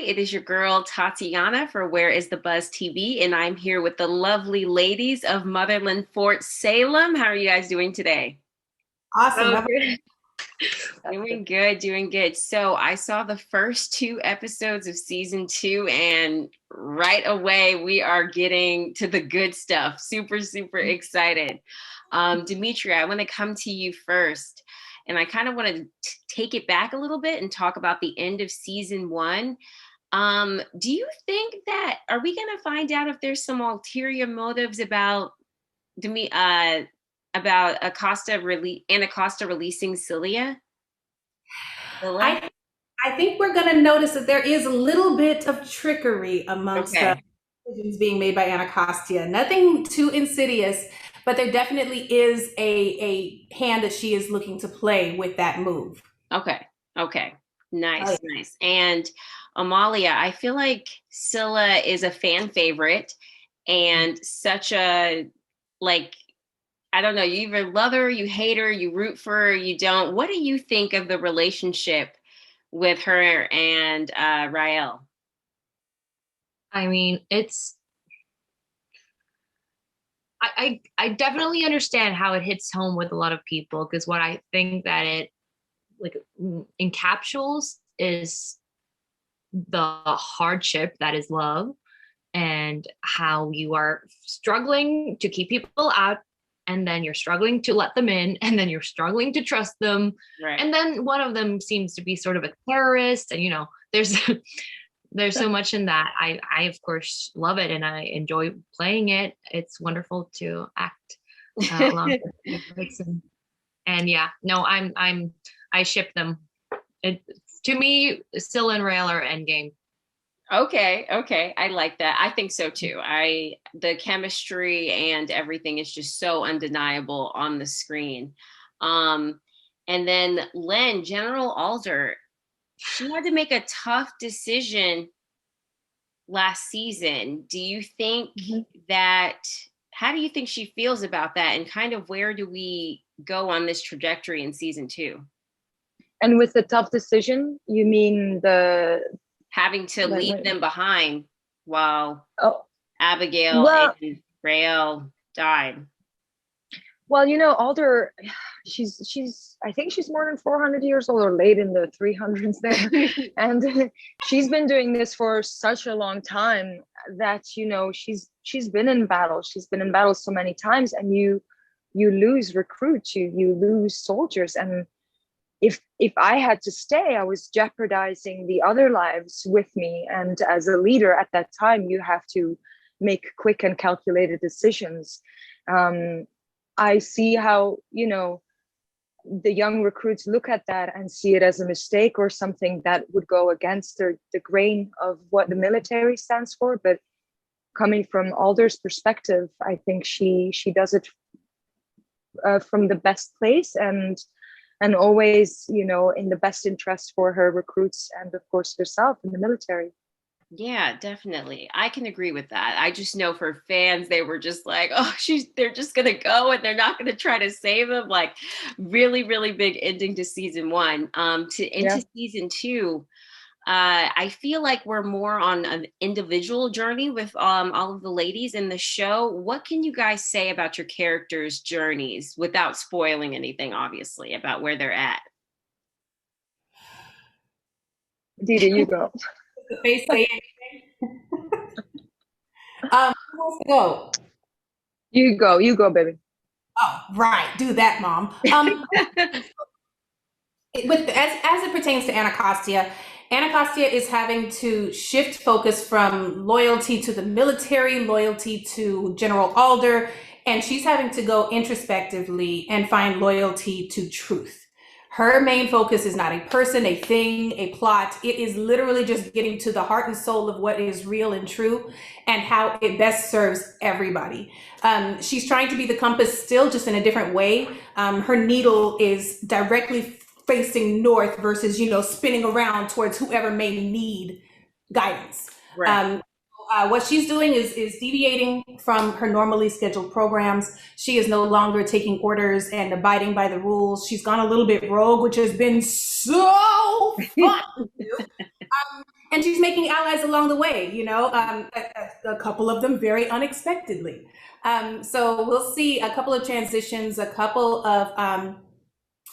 It is your girl Tatiana for Where is the Buzz TV, and I'm here with the lovely ladies of Motherland Fort Salem. How are you guys doing today? Awesome. Oh, good. Doing good, doing good. So I saw the first two episodes of season two, and right away we are getting to the good stuff. Super, super excited. Demetria, I want to come to you first. And I kind of want to take it back a little bit and talk about the end of season one. Do you think that, are we going to find out if there's some ulterior motives about Anacostia releasing Scylla? I I think we're going to notice that there is a little bit of trickery amongst the Okay. decisions being made by Anacostia. Nothing too insidious, but there definitely is a hand that she is looking to play with that move. Okay. Okay. Oh, Nice, yeah. nice. And Amalia, I feel like Scylla is a fan favorite and such a, like, I don't know, you either love her, you hate her, you root for her, you don't. What do you think of the relationship with her and Rael? I mean, I definitely understand how it hits home with a lot of people because what I think that it like encapsulates is the hardship that is love and how you are struggling to keep people out and then you're struggling to let them in and then you're struggling to trust them Right. and then one of them seems to be sort of a terrorist and there's there's so much in that. I of course love it and I enjoy playing it. It's wonderful to act along with Felix and yeah, no, I ship them. It, to me, Scylla and Rail are endgame. Okay, okay. I like that. I think so too. The chemistry and everything is just so undeniable on the screen. Um, and then Len, General Alder, she had to make a tough decision last season. Do you think that, how do you think she feels about that? And kind of where do we go on this trajectory in season two? And with the tough decision, you mean the Having to leave them behind while oh Abigail well and Rael died. well Alder, she's I think she's more than 400 years old or late in the 300s there and she's been doing this for such a long time that she's been in battle. She's been in battle so many times, and you lose recruits, you lose soldiers, and if I had to stay, I was jeopardizing the other lives with me. And as a leader at that time, you have to make quick and calculated decisions. I see how, the young recruits look at that and see it as a mistake or something that would go against the grain of what the military stands for. But coming from Alder's perspective, I think she does it from the best place and always, in the best interest for her recruits and of course herself in the military. Yeah, definitely. I can agree with that. I just know for fans, they were just like, oh, they're just gonna go and they're not gonna try to save them. Like, really, really big ending to season one. Into season two, I feel like we're more on an individual journey with all of the ladies in the show. What can you guys say about your characters' journeys without spoiling anything, obviously, about where they're at? Didi, you go. The face say anything. Who wants to go? You go, baby. Oh, right. Do that, Mom. As it pertains to Anacostia, Anacostia is having to shift focus from loyalty to the military, loyalty to General Alder, and she's having to go introspectively and find loyalty to truth. Her main focus is not a person, a thing, a plot. It is literally just getting to the heart and soul of what is real and true and how it best serves everybody. She's trying to be the compass still, just in a different way. Her needle is directly facing north versus, spinning around towards whoever may need guidance. Right. What she's doing is deviating from her normally scheduled programs. She is no longer taking orders and abiding by the rules. She's gone a little bit rogue, which has been so fun to do. And she's making allies along the way, you know, a couple of them very unexpectedly. So we'll see a couple of transitions, a couple of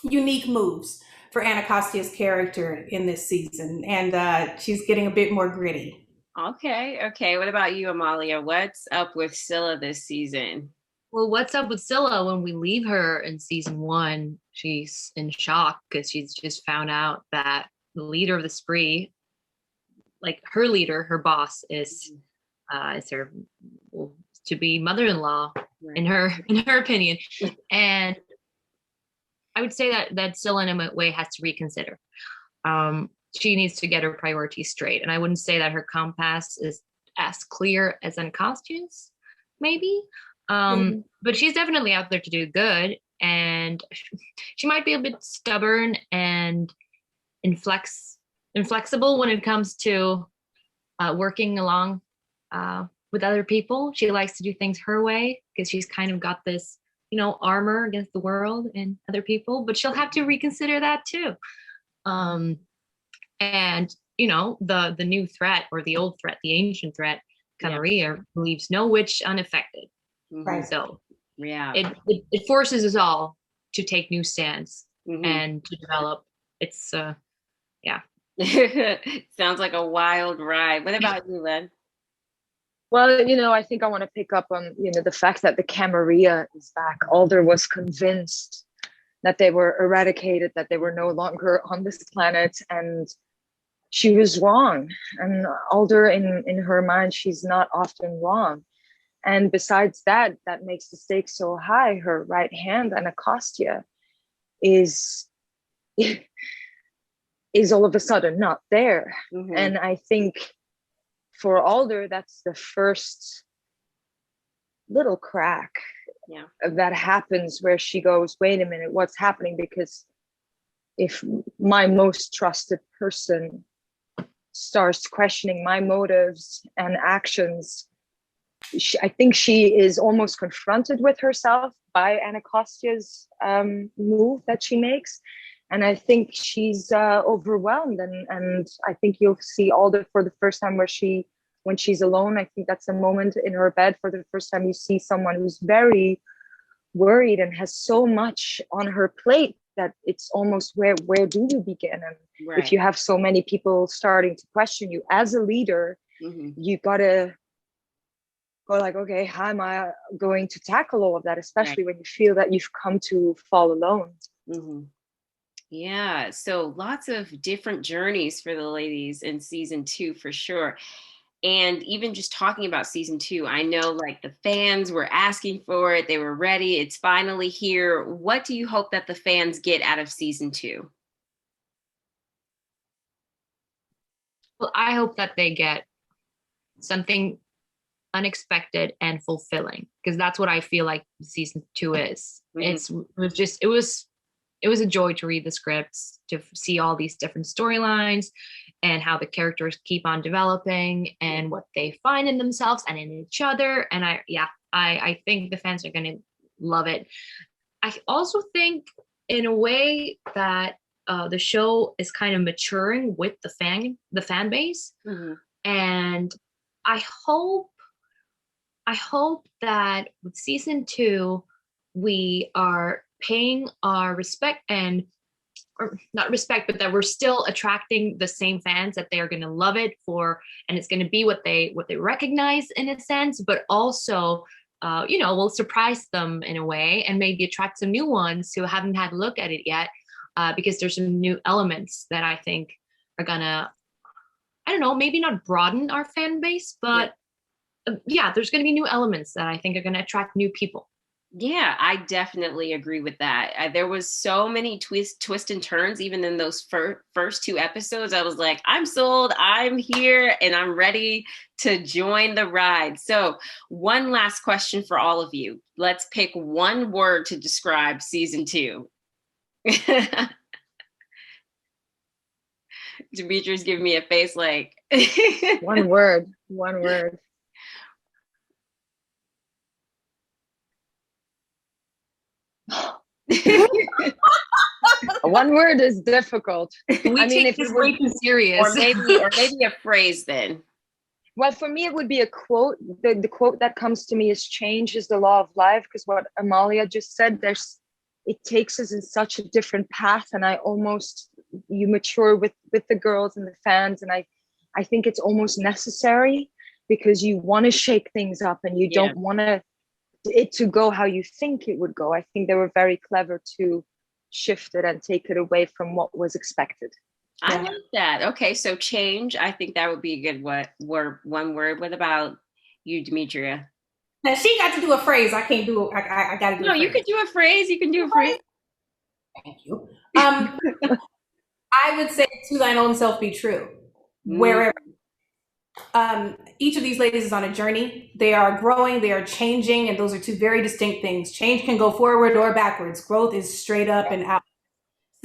unique moves for Anacostia's character in this season. And she's getting a bit more gritty. Okay. What about you, Amalia? What's up with Scylla this season? Well, what's up with Scylla? When we leave her in season 1, she's in shock because she's just found out that the leader of the spree, like her leader, her boss, is her to be mother-in-law, right, in her opinion. And I would say that Scylla in a way has to reconsider. She needs to get her priorities straight, and I wouldn't say that her compass is as clear as Anacostia's, maybe. But she's definitely out there to do good, and she might be a bit stubborn and inflexible when it comes to working along with other people. She likes to do things her way because she's kind of got this, you know, armor against the world and other people, but she'll have to reconsider that too. And you know, the new threat, or the old threat, the ancient threat, Camarilla, leaves no witch unaffected. Right. So it forces us all to take new stands and to develop. It's sounds like a wild ride. What about you, Len? Well, you know, I think I want to pick up on, you know, the fact that the Camarilla is back. Alder was convinced that they were eradicated, that they were no longer on this planet, and she was wrong. And Alder, in her mind, she's not often wrong. And besides that makes the stakes so high. Her right hand, Anacostia, is all of a sudden not there. And I think for Alder, that's the first little crack that happens, where she goes, wait a minute, what's happening? Because if my most trusted person starts questioning my motives and actions, I think she is almost confronted with herself by Anacostia's move that she makes. And I think she's overwhelmed. And I think you'll see Alder for the first time when she's alone. I think that's a moment in her bed for the first time you see someone who's very worried and has so much on her plate that it's almost where do you begin? And if you have so many people starting to question you as a leader, you gotta go like, okay, how am I going to tackle all of that, especially when you feel that you've come to fall alone. Yeah, so lots of different journeys for the ladies in season 2 for sure. And even just talking about season 2, I know like the fans were asking for it, they were ready, it's finally here. What do you hope that the fans get out of season 2? Well, I hope that they get something unexpected and fulfilling, because that's what I feel like season 2 is. It was a joy to read the scripts, to see all these different storylines and how the characters keep on developing and what they find in themselves and in each other. And I think the fans are going to love it. I also think in a way that the show is kind of maturing with the fan base. And I hope that with season 2, we are paying our respect, or not respect, but that we're still attracting the same fans, that they are going to love it for, and it's going to be what they recognize in a sense, but also, we'll surprise them in a way and maybe attract some new ones who haven't had a look at it yet, because there's some new elements that I think are gonna, I don't know, maybe not broaden our fan base, but there's going to be new elements that I think are going to attract new people. Yeah, I definitely agree with that. There was so many twists and turns, even in those first 2 episodes. I was like, I'm sold, I'm here, and I'm ready to join the ride. So one last question for all of you. Let's pick one word to describe season 2. Demetria's giving me a face like. One word. one word is difficult. We take if this it would, way too serious. Or maybe a phrase then. well, for me, it would be a quote. The quote that comes to me is change is the law of life, because what Amalia just said, it takes us in such a different path. And you mature with the girls and the fans. And I think it's almost necessary, because you want to shake things up and you don't want it to go how you think it would go. I think they were very clever to shift it and take it away from what was expected. I like that. Okay, so change. I think that would be a good word. One word. What about you, Demetria? Now she got to do a phrase. I can't do it. I got to do. No, you could do a phrase. You can do a phrase. Thank you. I would say to thine own self be true. Wherever. Each of these ladies is on a journey. They are growing. They are changing, and those are two very distinct things. Change can go forward or backwards. Growth is straight up and out.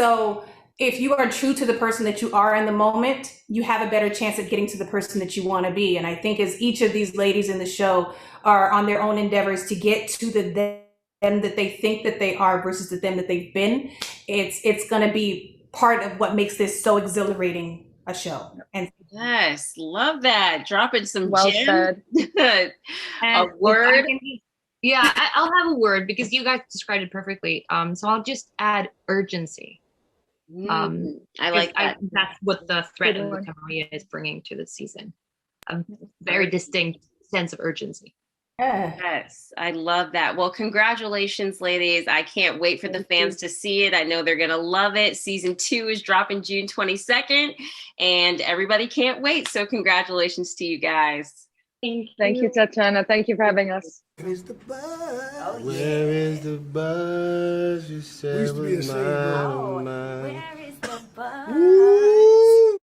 So if you are true to the person that you are in the moment, you have a better chance at getting to the person that you want to be. And I think as each of these ladies in the show are on their own endeavors to get to the them that they think that they are versus the them that they've been, it's going to be part of what makes this so exhilarating a show. And yes, love that. Dropping some well gems. said. A word. I'll have a word because you guys described it perfectly. So I'll just add urgency. I like that. That's what the threat of Amalia is bringing to the season. A very distinct sense of urgency. Yes, I love that. Well, congratulations, ladies. I can't wait for the fans to see it. I know they're going to love it. Season 2 is dropping June 22nd, and everybody can't wait. So congratulations to you guys. Thank you, Tatiana. Thank you for having us. Where is the buzz? Where is the buzz? You said was mine, oh mine.